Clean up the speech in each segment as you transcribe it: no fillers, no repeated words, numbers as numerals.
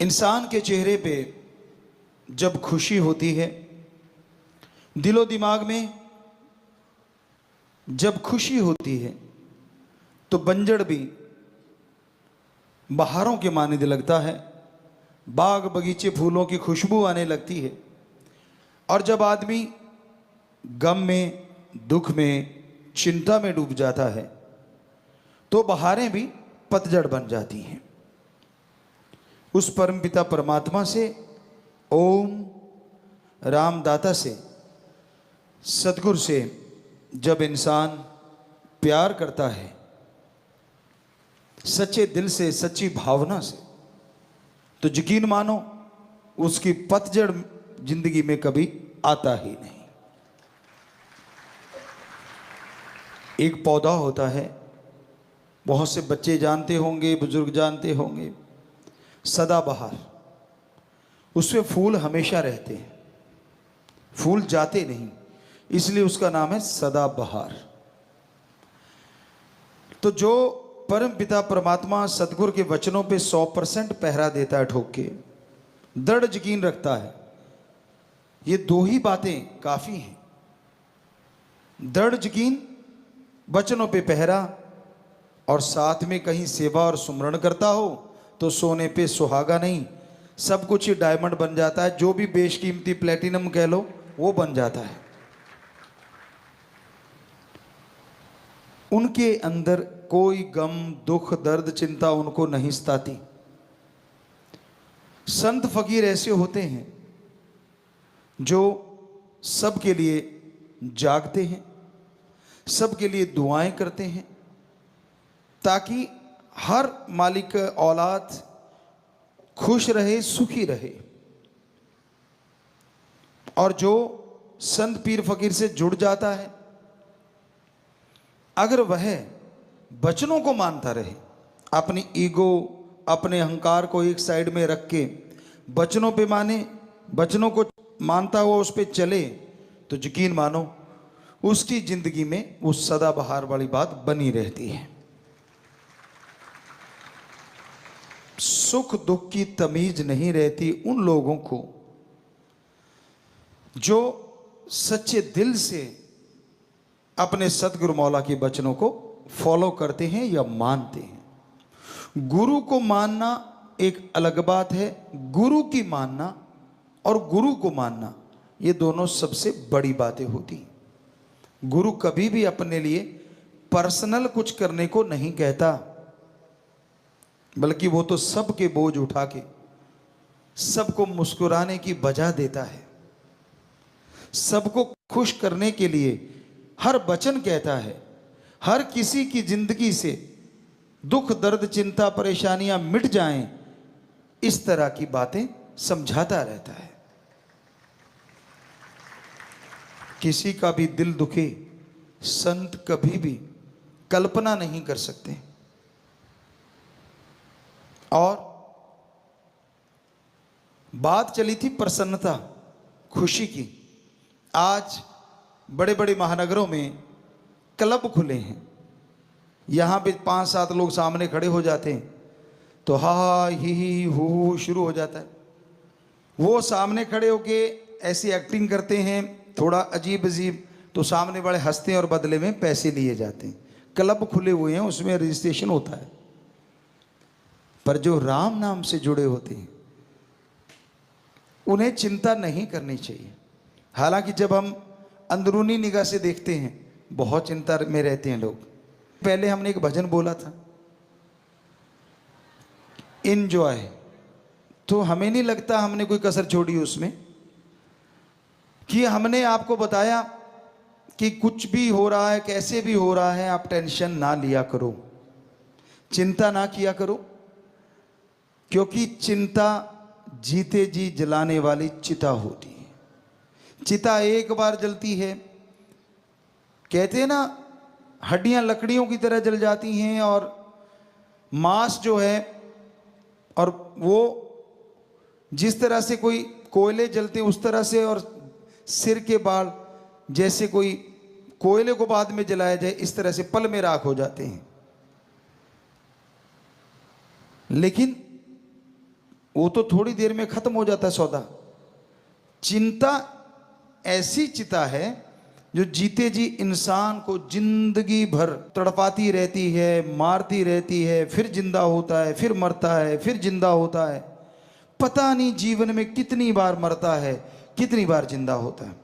इंसान के चेहरे पे जब खुशी होती है, दिलो दिमाग में जब खुशी होती है, तो बंजड़ भी बहारों के मानने लगता है, बाग बगीचे फूलों की खुशबू आने लगती है। और जब आदमी गम में, दुख में, चिंता में डूब जाता है, तो बहारें भी पतझड़ बन जाती हैं। उस परमपिता परमात्मा से, ओम रामदाता से, सतगुरु से जब इंसान प्यार करता है, सच्चे दिल से, सच्ची भावना से, तो यकीन मानो उसकी पतझड़ जिंदगी में कभी आता ही नहीं। एक पौधा होता है, बहुत से बच्चे जानते होंगे, बुजुर्ग जानते होंगे, सदाबहार। उसमें फूल हमेशा रहते हैं, फूल जाते नहीं, इसलिए उसका नाम है सदाबहार। तो जो परम पिता परमात्मा सतगुरु के वचनों पे 100% पहरा देता है, ठोक के दृढ़ यकीन रखता है, ये दो ही बातें काफी हैं। दृढ़ यकीन, वचनों पे पहरा, और साथ में कहीं सेवा और सुमरण करता हो तो सोने पे सुहागा नहीं, सब कुछ ही डायमंड बन जाता है। जो भी बेशकीमती प्लेटिनम कह लो, वो बन जाता है। उनके अंदर कोई गम, दुख, दर्द, चिंता उनको नहीं सताती। संत फकीर ऐसे होते हैं जो सबके लिए जागते हैं, सबके लिए दुआएं करते हैं, ताकि हर मालिक औलाद खुश रहे, सुखी रहे। और जो संत पीर फकीर से जुड़ जाता है, अगर वह वचनों को मानता रहे, अपनी ईगो, अपने अहंकार को एक साइड में रख के वचनों पे माने, वचनों को मानता हुआ उस पे चले, तो यकीन मानो उसकी जिंदगी में वो सदाबहार वाली बात बनी रहती है। सुख दुख की तमीज नहीं रहती उन लोगों को जो सच्चे दिल से अपने सतगुरु मौला के वचनों को फॉलो करते हैं या मानते हैं। गुरु को मानना एक अलग बात है, गुरु की मानना और गुरु को मानना, ये दोनों सबसे बड़ी बातें होती हैं। गुरु कभी भी अपने लिए पर्सनल कुछ करने को नहीं कहता, बल्कि वो तो सबके बोझ उठा के सबको मुस्कुराने की वजह देता है, सबको खुश करने के लिए हर वचन कहता है, हर किसी की जिंदगी से दुख, दर्द, चिंता, परेशानियां मिट जाएं, इस तरह की बातें समझाता रहता है। किसी का भी दिल दुखे, संत कभी भी कल्पना नहीं कर सकते। और बात चली थी प्रसन्नता, खुशी की। आज बड़े बड़े महानगरों में क्लब खुले हैं, यहाँ पे 5-7 लोग सामने खड़े हो जाते हैं तो हा ही हू शुरू हो जाता है। वो सामने खड़े होके ऐसी एक्टिंग करते हैं, थोड़ा अजीब अजीब, तो सामने वाले हंसते हैं और बदले में पैसे लिए जाते हैं। क्लब खुले हुए हैं, उसमें रजिस्ट्रेशन होता है। पर जो राम नाम से जुड़े होते हैं उन्हें चिंता नहीं करनी चाहिए। हालांकि जब हम अंदरूनी निगाह से देखते हैं, बहुत चिंता में रहते हैं लोग। पहले हमने एक भजन बोला था, एंजॉय, तो हमें नहीं लगता हमने कोई कसर छोड़ी उसमें, कि हमने आपको बताया कि कुछ भी हो रहा है, कैसे भी हो रहा है, आप टेंशन ना लिया करो, चिंता ना किया करो, क्योंकि चिंता जीते जी जलाने वाली चिता होती है। चिता एक बार जलती है, कहते हैं ना, हड्डियां लकड़ियों की तरह जल जाती हैं, और मांस जो है, और वो जिस तरह से कोई कोयले जलते हैं उस तरह से, और सिर के बाल जैसे कोई कोयले को बाद में जलाया जाए इस तरह से पल में राख हो जाते हैं। लेकिन वो तो थोड़ी देर में खत्म हो जाता है सौदा। चिंता ऐसी चिता है जो जीते जी इंसान को जिंदगी भर तड़पाती रहती है, मारती रहती है, फिर जिंदा होता है, फिर मरता है, फिर जिंदा होता है। पता नहीं जीवन में कितनी बार मरता है, कितनी बार जिंदा होता है।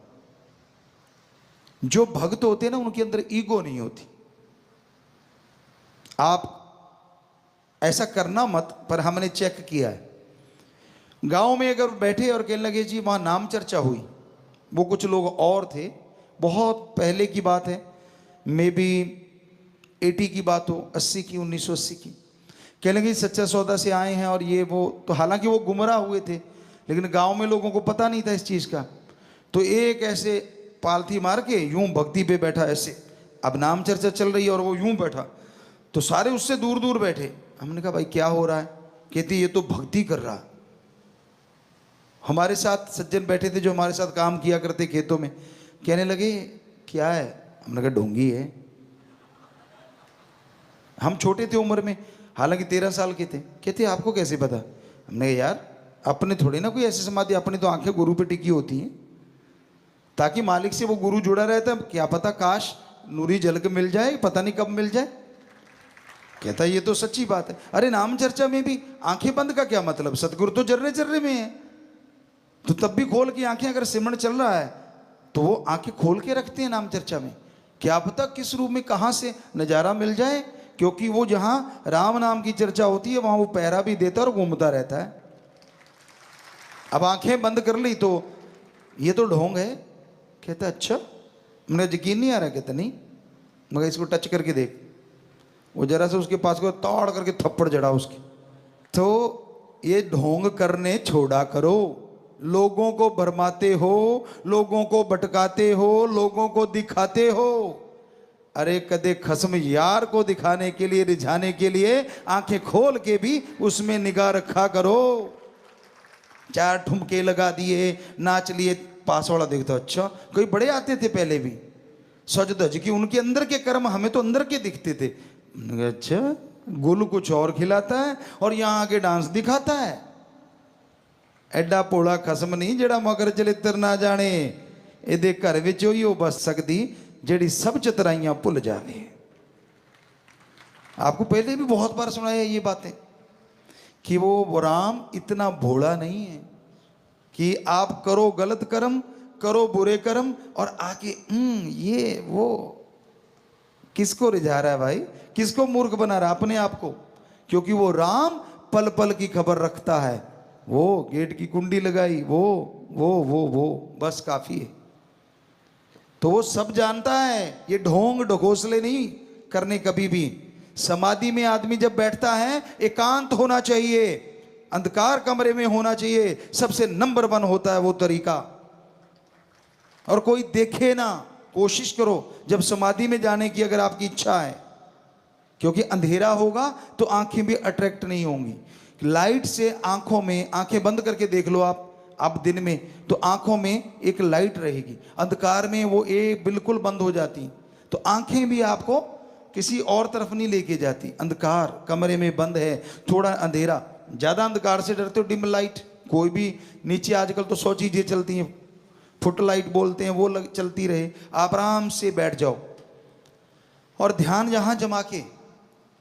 जो भक्त होते हैं ना, उनके अंदर ईगो नहीं होती। आप ऐसा करना मत, पर हमने चेक किया है। गांव में अगर बैठे और कहने लगे जी वहां नाम चर्चा हुई, वो कुछ लोग और थे, बहुत पहले की बात है, मे बी 80 की बात हो, 80 की, 1980 की। कहने लगे सच्चा सौदा से आए हैं और ये वो, तो हालांकि वो गुमराह हुए थे, लेकिन गांव में लोगों को पता नहीं था इस चीज़ का। तो एक ऐसे पालथी मार के यूं भक्ति पे बैठा ऐसे, अब नाम चर्चा चल रही है और वो यूं बैठा, तो सारे उससे दूर दूर बैठे। हमने कहा भाई क्या हो रहा है? कहती ये तो भक्ति कर रहा। हमारे साथ सज्जन बैठे थे जो हमारे साथ काम किया करते खेतों में, कहने लगे क्या है? हमने कहा ढोंगी है। हम छोटे थे उम्र में, हालांकि 13 साल के थे। कहते आपको कैसे पता? हमने कहा यार अपने थोड़ी ना कोई ऐसी समाधि, अपनी तो आंखें गुरु पे टिकी होती हैं, ताकि मालिक से वो गुरु जुड़ा रहता है। क्या पता काश नूरी जल के मिल जाए, पता नहीं कब मिल जाए। कहता ये तो सच्ची बात है। अरे नाम चर्चा में भी आंखें बंद का क्या मतलब? सतगुरु तो जर्रे जर्रे में है, तो तब भी खोल की आंखें, अगर सिमरन चल रहा है तो वो आंखें खोल के रखते हैं नाम चर्चा में। क्या पता किस रूप में कहां से नजारा मिल जाए, क्योंकि वो जहां राम नाम की चर्चा होती है वहां वो पहरा भी देता और घूमता रहता है। अब आंखें बंद कर ली तो ये तो ढोंग है। कहता अच्छा, मुझे यकीन नहीं आ रहा। कहता नहीं, मगर इसको टच करके देख। वो जरा से उसके पास को तोड़ करके थप्पड़ जड़ा उसकी। तो ये ढोंग करने छोड़ा करो। लोगों को भरमाते हो, लोगों को भटकाते हो, लोगों को दिखाते हो। अरे कदे खस्म यार को दिखाने के लिए, रिझाने के लिए आंखें खोल के भी उसमें निगाह रखा करो। 4 ठुमके लगा दिए, नाच लिए, पास वाला देखता अच्छा कोई बड़े आते थे पहले भी, सज धज की, उनके अंदर के कर्म हमें तो अंदर के दिखते थे। अच्छा गुल कुछ और खिलाता है और यहाँ आके डांस दिखाता है। एडा भोला खसम नहीं जेड़ा मगर चलित्र ना जाने, ਇਹਦੇ घर विच ही हो बस सकती जेड़ी सब चतराइयां भुल जावे। आपको पहले भी बहुत बार सुनाया ये बातें कि वो राम इतना भोला नहीं है कि आप करो गलत कर्म, करो बुरे कर्म और आके ये वो। किसको रिझा रहा है भाई? किसको मूर्ख बना रहा है? अपने आप को। क्योंकि वो राम पल पल की खबर रखता है। वो गेट की कुंडी लगाई, वो बस काफी है। तो वो सब जानता है। ये ढोंग ढकोसले नहीं करने कभी भी। समाधि में आदमी जब बैठता है एकांत होना चाहिए, अंधकार कमरे में होना चाहिए। सबसे नंबर 1 होता है वो तरीका। और कोई देखे ना। कोशिश करो जब समाधि में जाने की, अगर आपकी इच्छा है, क्योंकि अंधेरा होगा तो आंखें भी अट्रैक्ट नहीं होंगी। लाइट से आंखों में, आंखें बंद करके देख लो आप दिन में, तो आंखों में एक लाइट रहेगी। अंधकार में वो बिल्कुल बंद हो जाती, तो आंखें भी आपको किसी और तरफ नहीं लेके जाती। अंधकार कमरे में बंद है, थोड़ा अंधेरा, ज्यादा अंधकार से डरते हो, डिम लाइट। कोई भी नीचे आजकल तो 100 चीजें चलती हैं, फुट लाइट बोलते हैं, वो चलती रहे। आप आराम से बैठ जाओ और ध्यान जहां जमा के,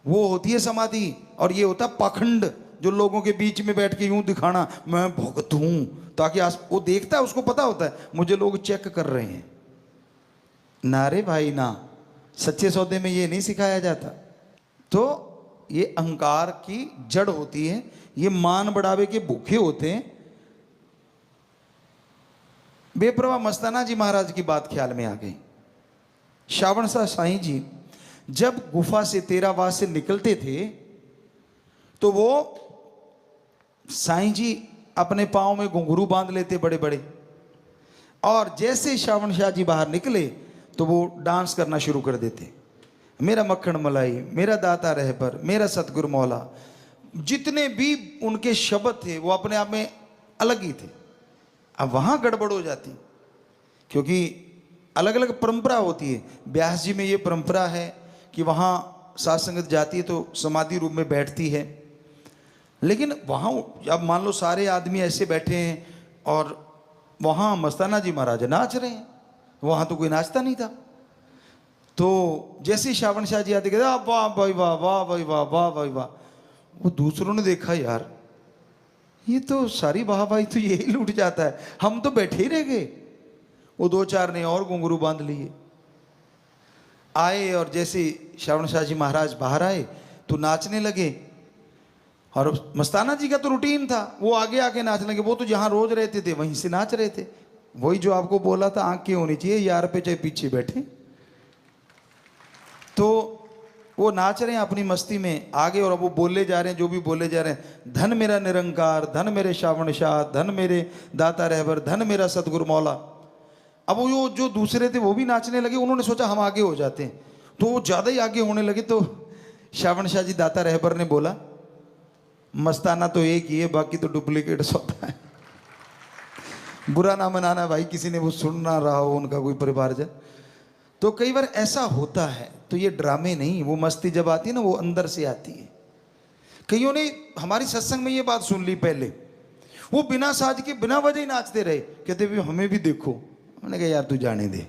वो होती है समाधि। और ये होता है पाखंड, जो लोगों के बीच में बैठ के यूं दिखाना मैं भक्त हूं, ताकि वो देखता है, उसको पता होता है मुझे लोग चेक कर रहे हैं। ना रे भाई ना, सच्चे सौदे में ये नहीं सिखाया जाता। तो ये अहंकार की जड़ होती है, ये मान बढ़ावे के भूखे होते हैं। बेप्रवाह मस्ताना जी महाराज की बात ख्याल में आ गई। श्रावण शाह साईं जी जब गुफा से तेरावास से निकलते थे तो वो साईं जी अपने पांव में घुंघरू बांध लेते बड़े बड़े, और जैसे श्रावण शाह जी बाहर निकले तो वो डांस करना शुरू कर देते। मेरा मक्खन मलाई, मेरा दाता रहबर, मेरा सतगुरु मौला, जितने भी उनके शब्द थे वो अपने आप में अलग ही थे। अब वहां गड़बड़ हो जाती, क्योंकि अलग अलग परंपरा होती है। ब्यास जी में ये परंपरा है कि वहां साध संगत जाती है तो समाधि रूप में बैठती है, लेकिन वहाँ अब मान लो सारे आदमी ऐसे बैठे हैं और वहाँ मस्ताना जी महाराज नाच रहे हैं, वहाँ तो कोई नाचता नहीं था। तो जैसे ही श्रावण शाह जी आते कहते वाह भाई वाह, वाह भाई वाह, वाह भाई वाह। वो दूसरों ने देखा यार ये तो सारी वाह भाई तो यही लूट जाता है, हम तो बैठे ही रह गए। वो दो चार ने और घुंघरू बांध लिए आए, और जैसे श्रावण शाह जी महाराज बाहर आए तो नाचने लगे। और मस्ताना जी का तो रूटीन था, वो आगे आके नाचने लगे। वो तो जहां रोज रहते थे वहीं से नाच रहे थे। वही जो आपको बोला था, आंख की होनी चाहिए यार पे चाहे पीछे बैठे। तो वो नाच रहे हैं अपनी मस्ती में आगे, और अब वो बोले जा रहे हैं जो भी बोले जा रहे हैं, धन मेरा निरंकार, धन मेरे श्रावण शाह, धन मेरे दाता रहबर, धन मेरा सतगुरु मौला। अब वो जो दूसरे थे वो भी नाचने लगे। उन्होंने सोचा हम आगे हो जाते हैं, तो वो ज्यादा ही आगे होने लगे। तो श्रावण शाह जी दाता रहबर ने बोला, मस्ताना तो एक ही है, बाकी तो डुप्लीकेट सौदा है। बुरा ना मनाना भाई, किसी ने वो सुन ना रहा हो उनका कोई परिवारजन। तो कई बार ऐसा होता है, तो ये ड्रामे नहीं, वो मस्ती जब आती है ना वो अंदर से आती है। कईयों ने हमारी सत्संग में ये बात सुन ली पहले, वो बिना साज के बिना वजह ही नाचते रहे, कहते भी हमें भी देखो। मैंने कहा यार तू जाने दे,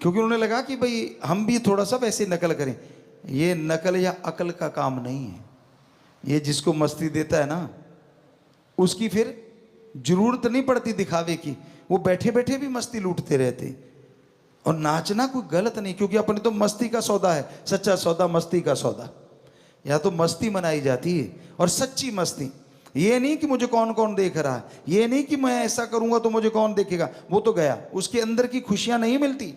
क्योंकि उन्होंने लगा कि भाई हम भी थोड़ा सा वैसे नकल करें। ये नकल या अकल का काम नहीं है, ये जिसको मस्ती देता है ना उसकी फिर जरूरत नहीं पड़ती दिखावे की, वो बैठे बैठे भी मस्ती लूटते रहते। और नाचना कोई गलत नहीं, क्योंकि अपने तो मस्ती का सौदा है, सच्चा सौदा मस्ती का सौदा। या तो मस्ती मनाई जाती है, और सच्ची मस्ती। ये नहीं कि मुझे कौन कौन देख रहा है, ये नहीं कि मैं ऐसा करूंगा तो मुझे कौन देखेगा, वो तो गया, उसके अंदर की खुशियां नहीं मिलती।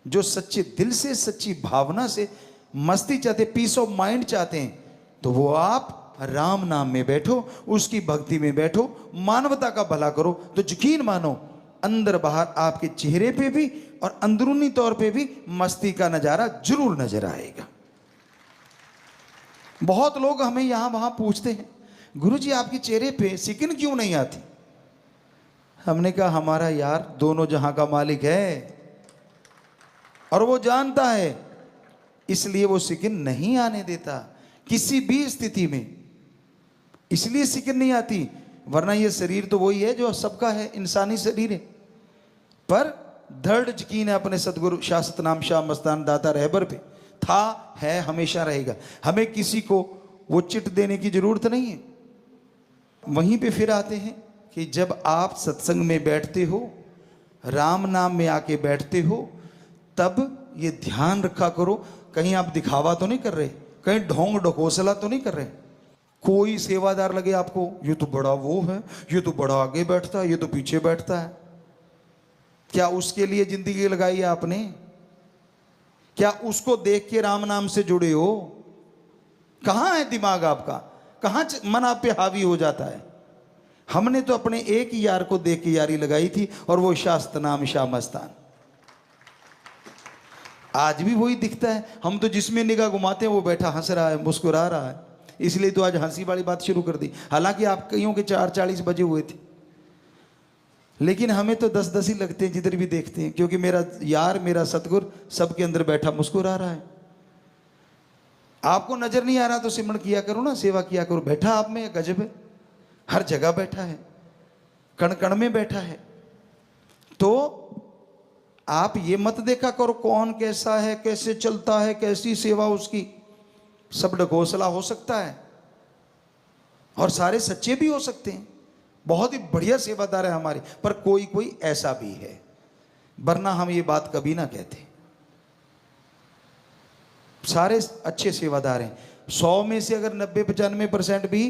जो सच्चे दिल से सच्ची भावना से मस्ती चाहते, पीस ऑफ माइंड चाहते हैं, तो वो आप राम नाम में बैठो, उसकी भक्ति में बैठो, मानवता का भला करो, तो यकीन मानो अंदर बाहर आपके चेहरे पे भी और अंदरूनी तौर पे भी मस्ती का नजारा जरूर नजर आएगा। बहुत लोग हमें यहां वहां पूछते हैं, गुरुजी आपके चेहरे पे सिकिन क्यों नहीं आती? हमने कहा हमारा यार दोनों जहां का मालिक है और वो जानता है, इसलिए वो सिकिन नहीं आने देता किसी भी स्थिति में। इसलिए सिकिन नहीं आती, वरना ये शरीर तो वही है जो सबका है, इंसानी शरीर है। पर दृढ़ यकीन है अपने सदगुरु शाश्वत नाम शाह मस्तान दाता रहबर पे, था, है, हमेशा रहेगा। हमें किसी को वो चिट देने की जरूरत नहीं है। वहीं पे फिर आते हैं कि जब आप सत्संग में बैठते हो, राम नाम में आके बैठते हो, तब ये ध्यान रखा करो कहीं आप दिखावा तो नहीं कर रहे, कहीं ढोंग ढकोसला तो नहीं कर रहे। कोई सेवादार लगे आपको, ये तो बड़ा वो है, ये तो बड़ा आगे बैठता है, ये तो पीछे बैठता है। क्या उसके लिए जिंदगी लगाई है आपने? क्या उसको देख के राम नाम से जुड़े हो? कहां है दिमाग आपका? कहां मन आप पे हावी हो जाता है? हमने तो अपने एक ही यार को देख के यारी लगाई थी, और वो शास्त्र नाम शाह मस्तान। आज भी वही दिखता है। हम तो जिसमें निगाह घुमाते हैं वो बैठा हंस रहा है, मुस्कुरा रहा है, इसलिए तो आज हंसी वाली बात शुरू कर दी। हालांकि आप कईयों के 4:40 बजे हुए थे, लेकिन हमें तो 10-10 ही लगते हैं जिधर भी देखते हैं, क्योंकि मेरा यार, मेरा सतगुर सबके अंदर बैठा मुस्कुरा रहा है। आपको नजर नहीं आ रहा तो सिमरण किया करो ना, सेवा किया करो। बैठा आप में गजब है, हर जगह बैठा है, कण कण में बैठा है। तो आप ये मत देखा करो कौन कैसा है, कैसे चलता है, कैसी सेवा उसकी। सब ढकोसला हो सकता है और सारे सच्चे भी हो सकते हैं। बहुत ही बढ़िया सेवादार है हमारे, पर कोई कोई ऐसा भी है, वरना हम ये बात कभी ना कहते। सारे अच्छे सेवादार हैं। 100 में से अगर 90-95% भी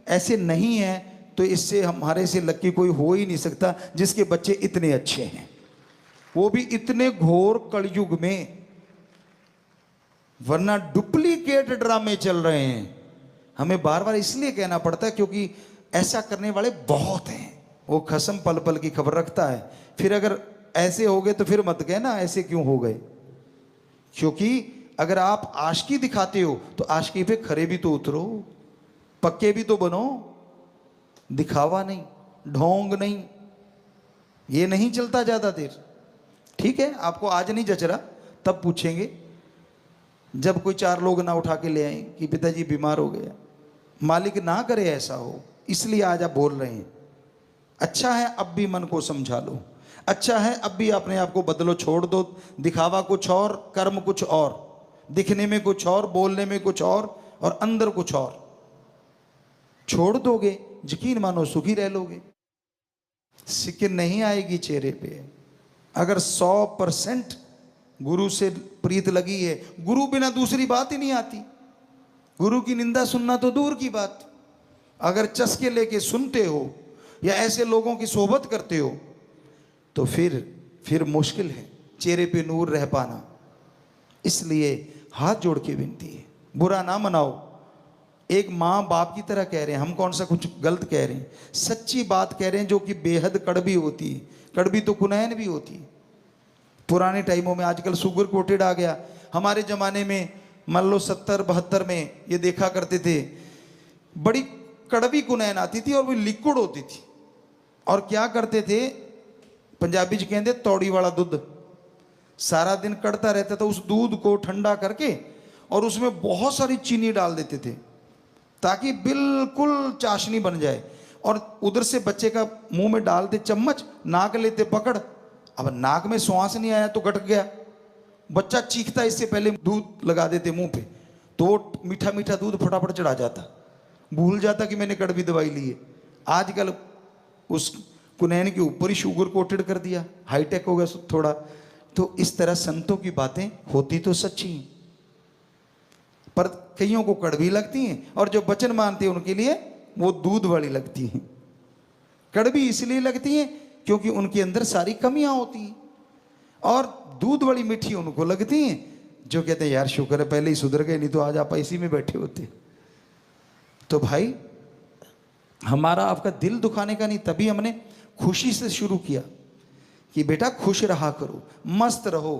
ऐसे नहीं है, तो इससे हमारे से लक्की कोई हो ही नहीं सकता जिसके बच्चे इतने अच्छे हैं, वो भी इतने घोर कलयुग में। वरना डुप्लीकेट ड्रामे चल रहे हैं। हमें बार बार इसलिए कहना पड़ता है क्योंकि ऐसा करने वाले बहुत हैं। वो खसम पल पल की खबर रखता है। फिर अगर ऐसे हो गए तो फिर मत कहना ऐसे क्यों हो गए, क्योंकि अगर आप आशिकी दिखाते हो तो आशिकी पे खरे भी तो उतरो, पक्के भी तो बनो। दिखावा नहीं, ढोंग नहीं, ये नहीं चलता ज्यादा देर। ठीक है, आपको आज नहीं जच रहा, तब पूछेंगे जब कोई 4 लोग ना उठा के ले आए कि पिताजी बीमार हो गया, मालिक ना करे ऐसा हो, इसलिए आज आप बोल रहे हैं। अच्छा है अब भी मन को समझा लो, अच्छा है अब भी अपने आप को बदलो, छोड़ दो दिखावा कुछ और, कर्म कुछ और, दिखने में कुछ और, बोलने में कुछ और अंदर कुछ और। छोड़ दोगे, यकीन मानो सुखी रह लोगे, सिक्किन नहीं आएगी चेहरे पे। अगर 100% गुरु से प्रीत लगी है, गुरु बिना दूसरी बात ही नहीं आती। गुरु की निंदा सुनना तो दूर की बात, अगर चस्के लेके सुनते हो या ऐसे लोगों की सोहबत करते हो तो फिर मुश्किल है चेहरे पे नूर रह पाना। इसलिए हाथ जोड़ के विनती है, बुरा ना मनाओ। एक माँ बाप की तरह कह रहे हैं, हम कौन सा कुछ गलत कह रहे हैं, सच्ची बात कह रहे हैं जो कि बेहद कड़वी होती है। कड़वी तो कुनैन भी होती है। पुराने टाइमों में, आजकल शुगर कोटेड आ गया, हमारे ज़माने में मान लो 70-72 में ये देखा करते थे, बड़ी कड़वी कुनैन आती थी और वो लिक्विड होती थी। और क्या करते थे, पंजाबी च कहते तौड़ी वाला दूध, सारा दिन कड़ता रहता था। उस दूध को ठंडा करके और उसमें बहुत सारी चीनी डाल देते थे ताकि बिल्कुल चाशनी बन जाए। और उधर से बच्चे का मुंह में डालते चम्मच, नाक लेते पकड़, अब नाक में श्वास नहीं आया तो गट गया, बच्चा चीखता, इससे पहले दूध लगा देते मुंह पे तो मीठा मीठा दूध फटाफट चढ़ा जाता, भूल जाता कि मैंने कड़वी दवाई ली है। आजकल उस कुनैन के ऊपर ही शुगर कोटेड कर दिया, हाईटेक हो गया थोड़ा। तो इस तरह संतों की बातें होती तो सच्ची हैं, पर कईयों को कड़वी लगती हैं, और जो वचन मानते हैं उनके लिए वो दूध वाली लगती हैं। कड़वी इसलिए लगती हैं क्योंकि उनके अंदर सारी कमियां होती हैं, और दूध वाली मीठी उनको लगती हैं जो कहते हैं यार शुक्र है पहले ही सुधर गए, नहीं तो आज आप इसी में बैठे होते। तो भाई हमारा आपका दिल दुखाने का नहीं, तभी हमने खुशी से शुरू किया कि बेटा खुश रहा करो, मस्त रहो,